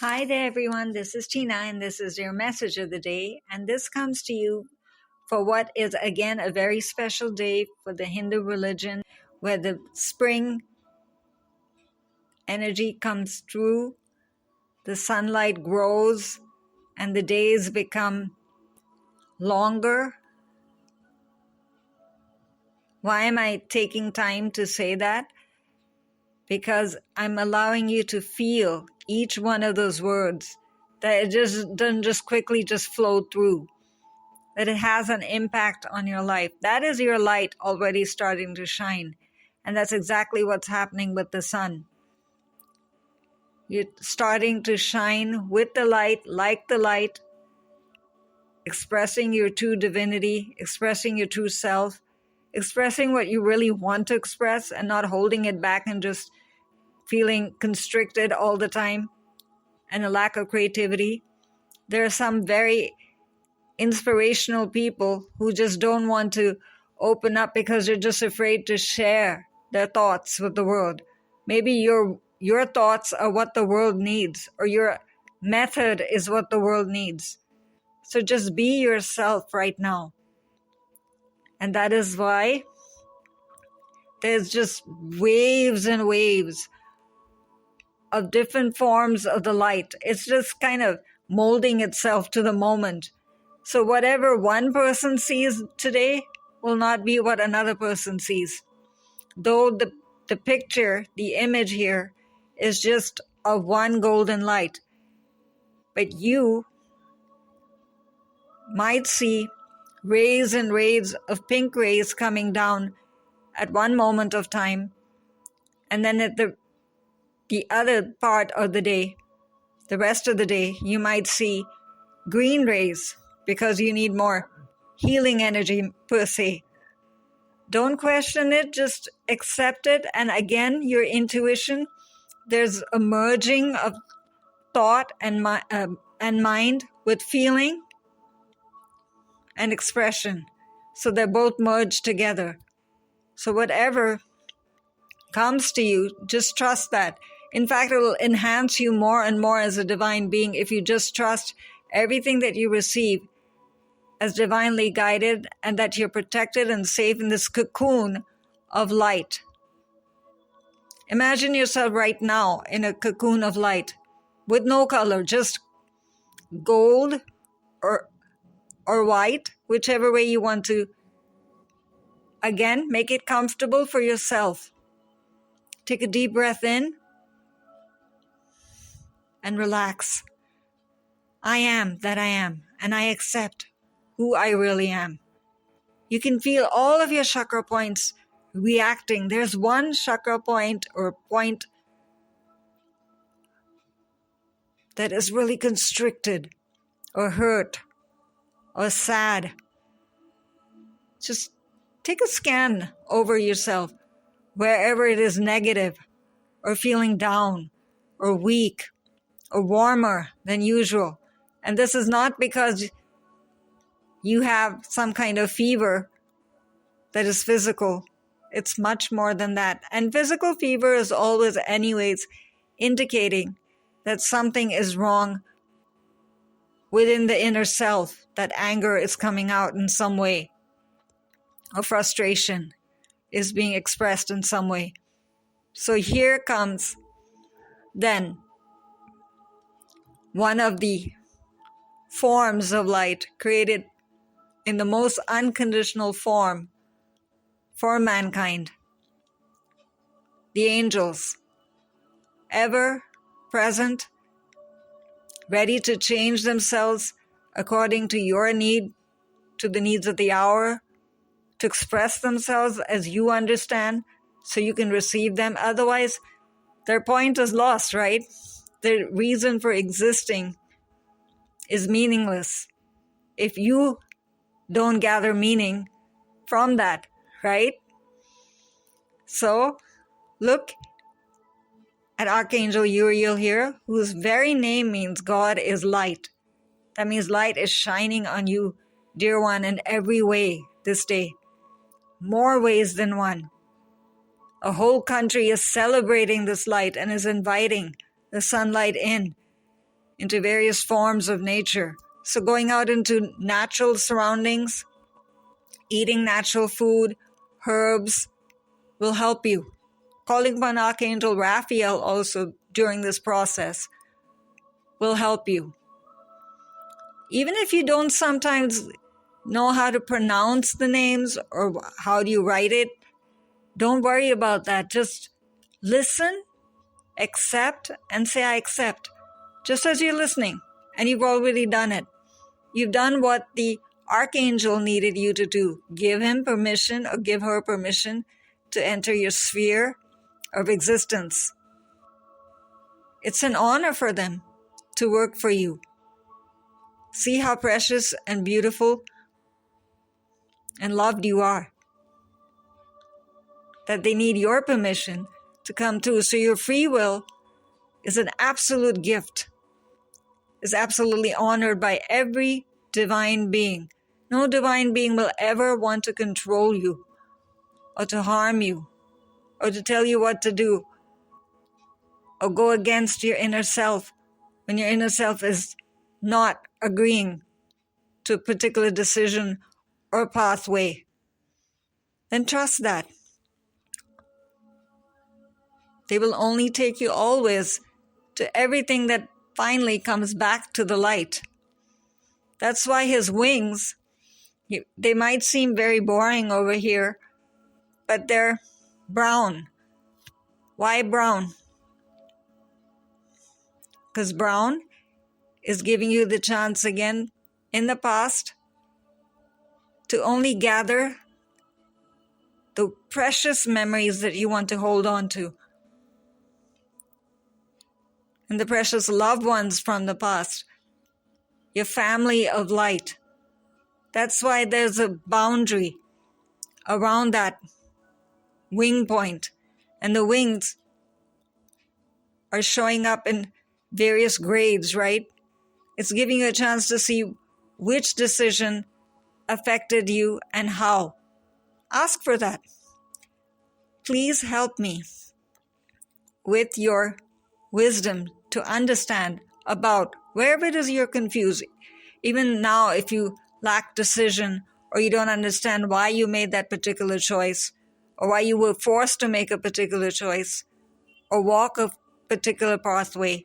Hi there, everyone. This is Tina, and this is your message of the day. And this comes to you for what is, again, a very special day for the Hindu religion, where the spring energy comes through, the sunlight grows, and the days become longer. Why am I taking time to say that? Because I'm allowing you to feel each one of those words, that it just doesn't just quickly just flow through, that it has an impact on your life. That is your light already starting to shine. And that's exactly what's happening with the sun. You're starting to shine with the light, like the light, expressing your true divinity, expressing your true self, expressing what you really want to express and not holding it back and just feeling constricted all the time and a lack of creativity. There are some very inspirational people who just don't want to open up because they're just afraid to share their thoughts with the world. Maybe your thoughts are what the world needs, or your method is what the world needs. So just be yourself right now. And that is why there's just waves and waves of different forms of the light. It's just kind of molding itself to the moment. So whatever one person sees today will not be what another person sees. Though the picture, the image here is just of one golden light. But you might see rays and rays of pink rays coming down at one moment of time. And then at the other part of the day, the rest of the day, you might see green rays because you need more healing energy per se. Don't question it, just accept it. And again, your intuition, there's a merging of thought and mind with feeling and expression. So they're both merged together. So whatever comes to you, just trust that. In fact, it will enhance you more and more as a divine being if you just trust everything that you receive as divinely guided, and that you're protected and safe in this cocoon of light. Imagine yourself right now in a cocoon of light with no color, just gold or white, whichever way you want to. Again, make it comfortable for yourself. Take a deep breath in and relax. I am that I am, and I accept who I really am. You can feel all of your chakra points reacting. There's one chakra point or point that is really constricted or hurt or sad. Just take a scan over yourself, wherever it is negative or feeling down or weak or warmer than usual. And this is not because you have some kind of fever that is physical. It's much more than that. And physical fever is always anyways indicating that something is wrong within the inner self, that anger is coming out in some way, or frustration is being expressed in some way. So here comes then one of the forms of light created in the most unconditional form for mankind. The angels, ever present, ready to change themselves according to your need, to the needs of the hour, to express themselves as you understand, so you can receive them. Otherwise, their point is lost, right? Their reason for existing is meaningless if you don't gather meaning from that, right? So look at Archangel Uriel here, whose very name means God is light. That means light is shining on you, dear one, in every way this day. More ways than one. A whole country is celebrating this light and is inviting the sunlight in. into various forms of nature. So going out into natural surroundings, eating natural food, herbs will help you. Calling upon Archangel Raphael also during this process will help you. Even if you don't sometimes know how to pronounce the names or how do you write it, don't worry about that. Just listen, accept, and say, I accept. Just as you're listening, and you've already done it. You've done what the Archangel needed you to do. Give him permission or give her permission to enter your sphere of existence. It's an honor for them to work for you. See how precious and beautiful and loved you are. That they need your permission to come through. So your free will is an absolute gift. Is absolutely honored by every divine being. No divine being will ever want to control you or to harm you or to tell you what to do or go against your inner self when your inner self is not agreeing to a particular decision or pathway. Then trust that. They will only take you always to everything that finally comes back to the light. That's why his wings, they might seem very boring over here, but they're brown. Why brown? Because brown is giving you the chance again in the past to only gather the precious memories that you want to hold on to. And the precious loved ones from the past. Your family of light. That's why there's a boundary around that wing point. And the wings are showing up in various grades, right? It's giving you a chance to see which decision affected you and how. Ask for that. Please help me with your wisdom to understand about wherever it is you're confused. Even now, if you lack decision or you don't understand why you made that particular choice or why you were forced to make a particular choice or walk a particular pathway,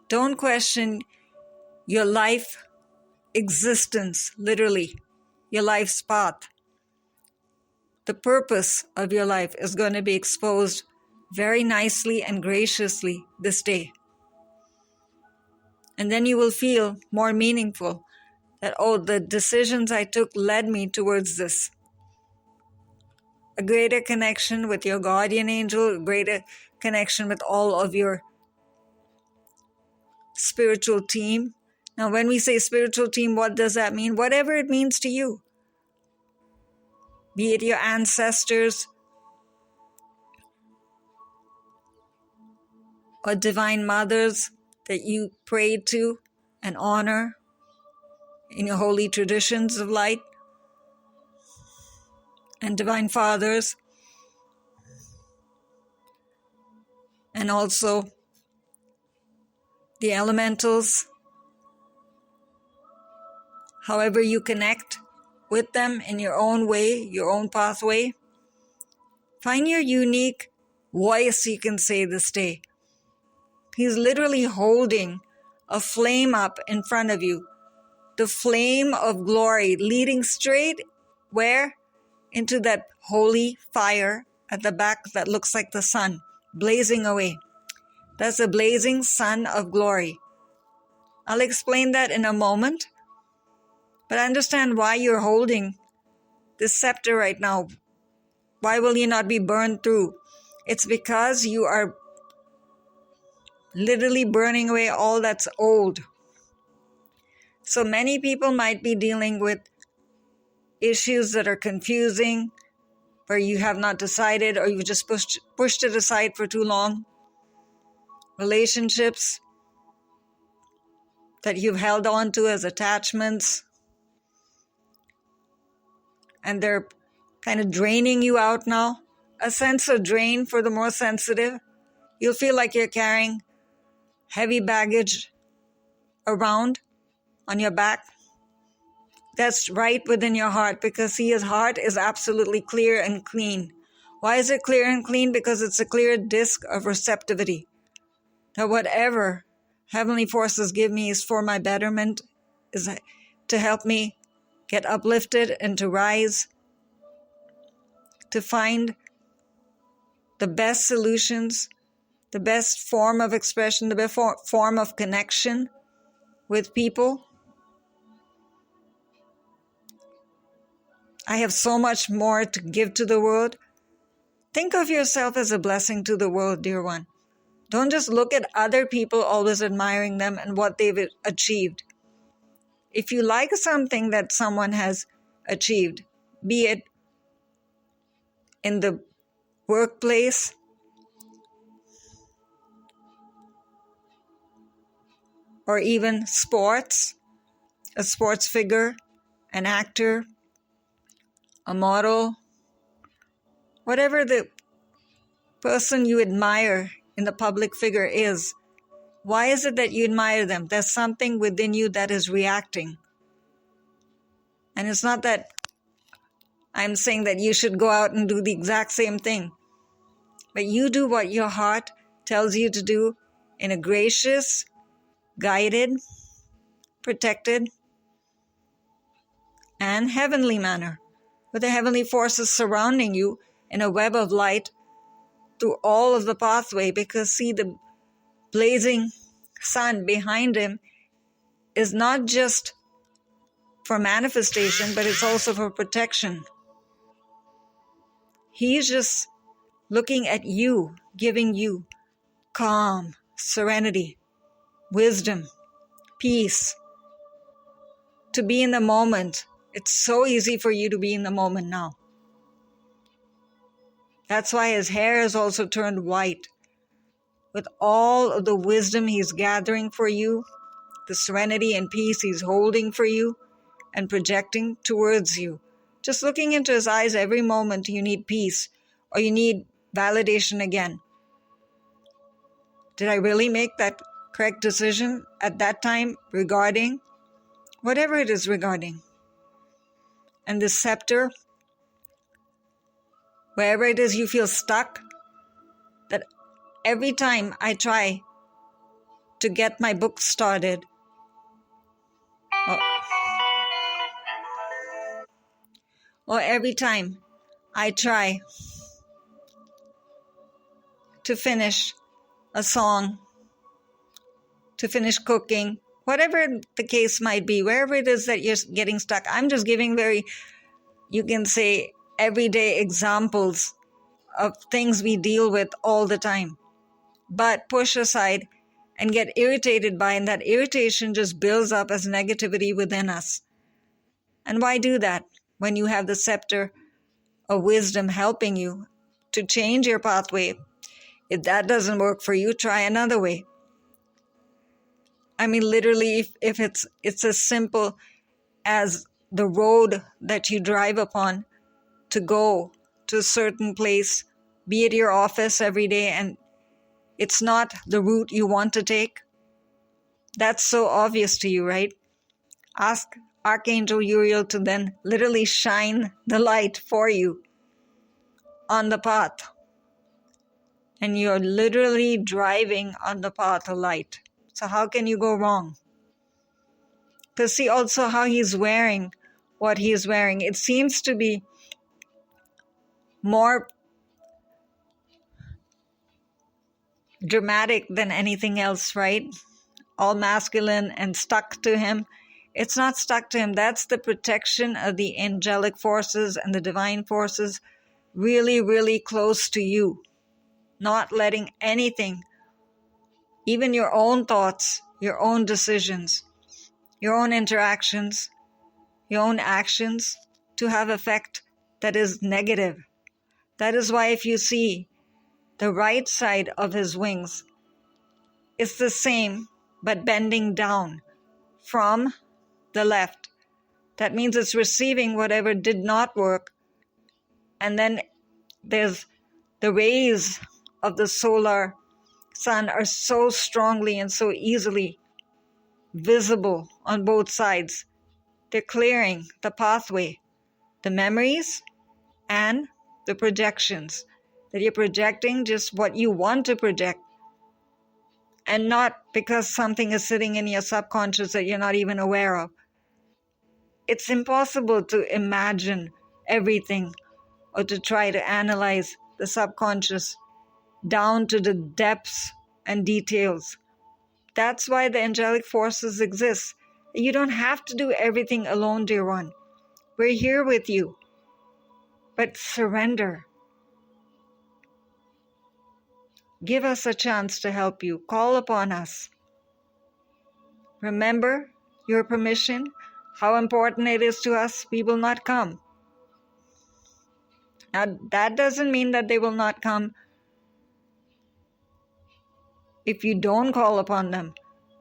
don't question your life existence, literally, your life's path. The purpose of your life is going to be exposed very nicely and graciously this day. And then you will feel more meaningful that, oh, the decisions I took led me towards this. A greater connection with your guardian angel, a greater connection with all of your spiritual team. Now, when we say spiritual team, what does that mean? Whatever it means to you. Be it your ancestors or divine mothers that you pray to and honor in your holy traditions of light, and divine fathers, and also the elementals. However you connect with them in your own way, your own pathway, find your unique voice, you can say this day. He's literally holding a flame up in front of you. The flame of glory leading straight where? Into that holy fire at the back that looks like the sun, blazing away. That's a blazing sun of glory. I'll explain that in a moment. But understand why you're holding this scepter right now. Why will you not be burned through? It's because you are literally burning away all that's old. So many people might be dealing with issues that are confusing, where you have not decided or you've just pushed it aside for too long. Relationships that you've held on to as attachments, and they're kind of draining you out now. A sense of drain for the more sensitive. You'll feel like you're carrying heavy baggage around on your back, that's right within your heart, because see, his heart is absolutely clear and clean. Why is it clear and clean? Because it's a clear disc of receptivity. That whatever heavenly forces give me is for my betterment, is to help me get uplifted and to rise, to find the best solutions, the best form of expression, the best form of connection with people. I have so much more to give to the world. Think of yourself as a blessing to the world, dear one. Don't just look at other people always admiring them and what they've achieved. If you like something that someone has achieved, be it in the workplace, or even sports, a sports figure, an actor, a model, whatever the person you admire in the public figure is, why is it that you admire them? There's something within you that is reacting. And it's not that I'm saying that you should go out and do the exact same thing, but you do what your heart tells you to do in a gracious, guided, protected, and heavenly manner, with the heavenly forces surrounding you in a web of light through all of the pathway. Because see, the blazing sun behind him is not just for manifestation, but it's also for protection. He's just looking at you, giving you calm, serenity, wisdom, peace, to be in the moment. It's so easy for you to be in the moment now. That's why his hair is also turned white. With all of the wisdom he's gathering for you, the serenity and peace he's holding for you and projecting towards you. Just looking into his eyes every moment, you need peace or you need validation again. Did I really make that correct decision at that time regarding whatever it is regarding? And the scepter, wherever it is you feel stuck, that every time I try to get my book started, or every time I try to finish a song, to finish cooking, whatever the case might be, wherever it is that you're getting stuck, I'm just giving very, you can say, everyday examples of things we deal with all the time, but push aside and get irritated by, and that irritation just builds up as negativity within us. And why do that when you have the scepter of wisdom helping you to change your pathway? If that doesn't work for you, try another way. I mean, literally, if it's as simple as the road that you drive upon to go to a certain place, be it your office every day, and it's not the route you want to take. That's so obvious to you, right? Ask Archangel Uriel to then literally shine the light for you on the path. And you're literally driving on the path of light. So how can you go wrong? Because see also how he's wearing what he's wearing. It seems to be more dramatic than anything else, right? All masculine and stuck to him. It's not stuck to him. That's the protection of the angelic forces and the divine forces really, really close to you. Not letting anything, even your own thoughts, your own decisions, your own interactions, your own actions, to have effect that is negative. That is why if you see the right side of his wings, it's the same but bending down from the left. That means it's receiving whatever did not work. And then there's the rays of the solar sun are so strongly and so easily visible on both sides. They're clearing the pathway, the memories and the projections, that you're projecting just what you want to project, and not because something is sitting in your subconscious that you're not even aware of. It's impossible to imagine everything or to try to analyze the subconscious down to the depths and details. That's why the angelic forces exist. You don't have to do everything alone, dear one. We're here with you. But surrender. Give us a chance to help you. Call upon us. Remember your permission, how important it is to us. We will not come. Now, that doesn't mean that they will not come if you don't call upon them.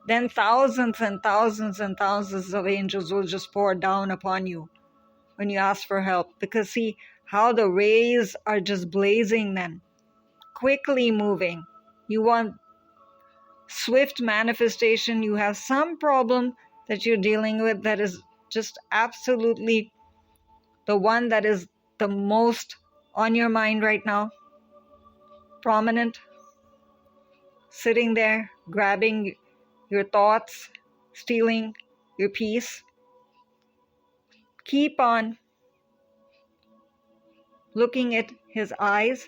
Then thousands and thousands and thousands of angels will just pour down upon you when you ask for help. Because see how the rays are just blazing then, quickly moving. You want swift manifestation. You have some problem that you're dealing with that is just absolutely the one that is the most on your mind right now, prominent, sitting there, grabbing your thoughts, stealing your peace. Keep on looking at his eyes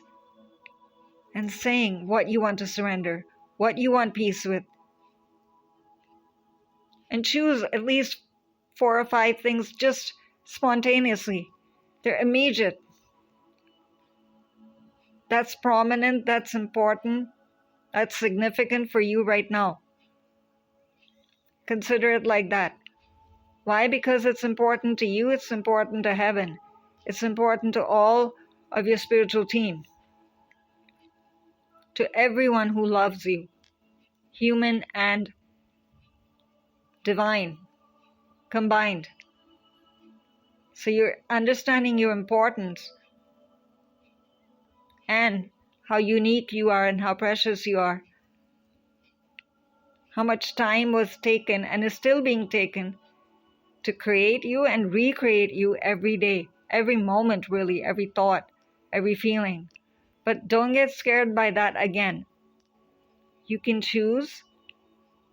and saying what you want to surrender, what you want peace with. And choose at least 4 or 5 things just spontaneously. They're immediate. That's prominent, that's important, that's significant for you right now. Consider it like that. Why? Because it's important to you, it's important to heaven. It's important to all of your spiritual team. To everyone who loves you, human and divine, combined. So you're understanding your importance and how unique you are and how precious you are. How much time was taken and is still being taken to create you and recreate you every day, every moment really, every thought, every feeling. But don't get scared by that again. You can choose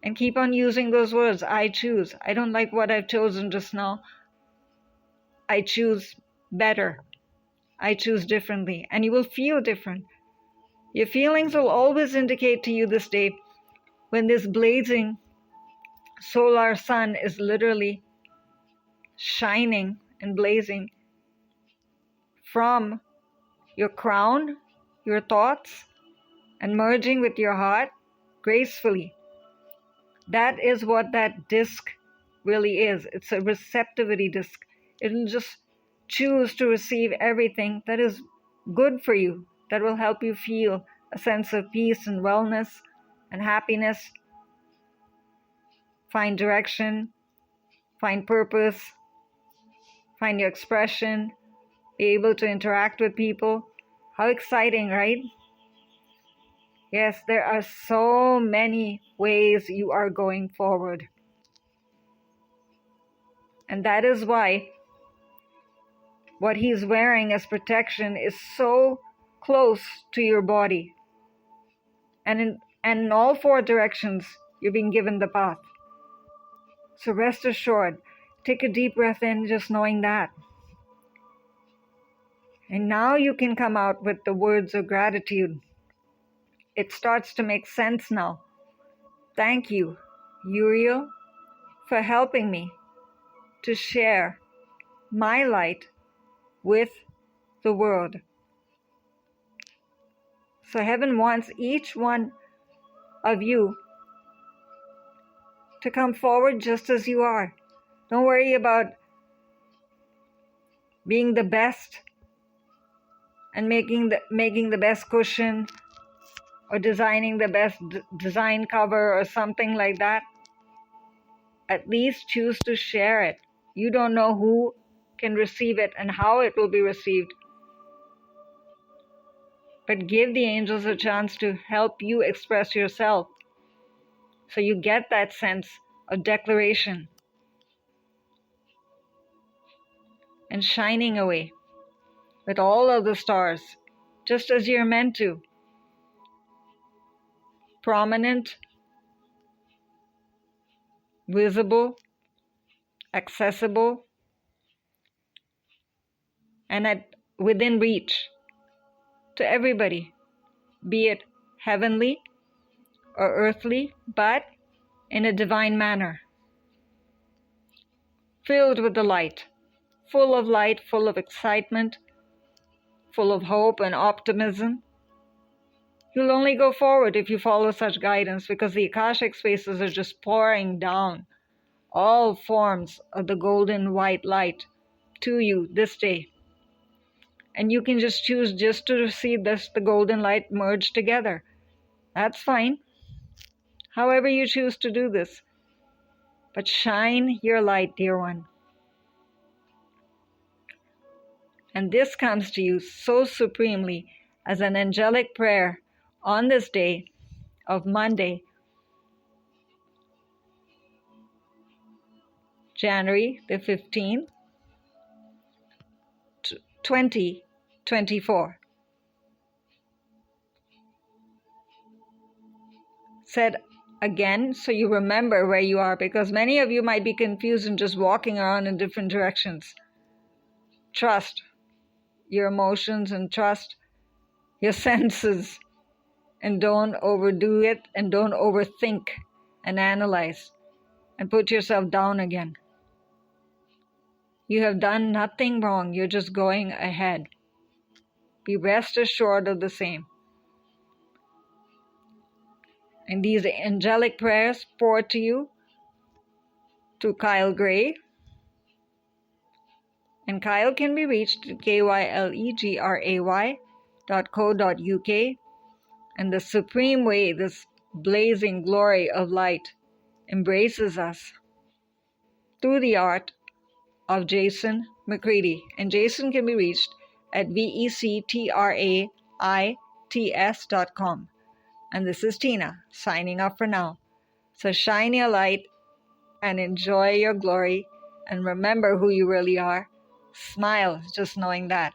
and keep on using those words. I choose. I don't like what I've chosen just now. I choose better. I choose differently. And you will feel different. Your feelings will always indicate to you this day when this blazing solar sun is literally shining and blazing from your crown, your thoughts, and merging with your heart gracefully. That is what that disc really is. It's a receptivity disc. It will just choose to receive everything that is good for you, that will help you feel a sense of peace and wellness and happiness. Find direction, find purpose, find your expression, be able to interact with people. How exciting, right? Yes, there are so many ways you are going forward. And that is why what he's wearing as protection is so close to your body. And in all 4 directions, you're being given the path. So rest assured, take a deep breath in just knowing that. And now you can come out with the words of gratitude. It starts to make sense now. Thank you, Uriel, for helping me to share my light with the world. So heaven wants each one of you to come forward just as you are. Don't worry about being the best and making the best cushion or designing the best design cover or something like that. At least choose to share it. You don't know who can receive it and how it will be received. But give the angels a chance to help you express yourself. So you get that sense of declaration and shining away with all of the stars, just as you're meant to. Prominent, visible, accessible, and within reach to everybody, be it heavenly or earthly, but in a divine manner, filled with the light, full of excitement, full of hope and optimism. You'll only go forward if you follow such guidance, because the Akashic spaces are just pouring down all forms of the golden white light to you this day. And you can just choose just to see the golden light merge together. That's fine. However you choose to do this. But shine your light, dear one. And this comes to you so supremely as an angelic prayer on this day of Monday, January the 15th, 2024. Said again so you remember where you are, because many of you might be confused and just walking around in different directions. Trust your emotions and trust your senses, and don't overdo it, and don't overthink and analyze and put yourself down again. You have done nothing wrong. You're just going ahead. Be rest assured of the same. And these angelic prayers pour to you to Kyle Gray. And Kyle can be reached at kylegray.co.uk. And the supreme way this blazing glory of light embraces us through the art of JASON MCREADIE. And Jason can be reached at vectraiits.com. And this is Tina signing off for now. So shine your light and enjoy your glory, and remember who you really are. Smile just knowing that.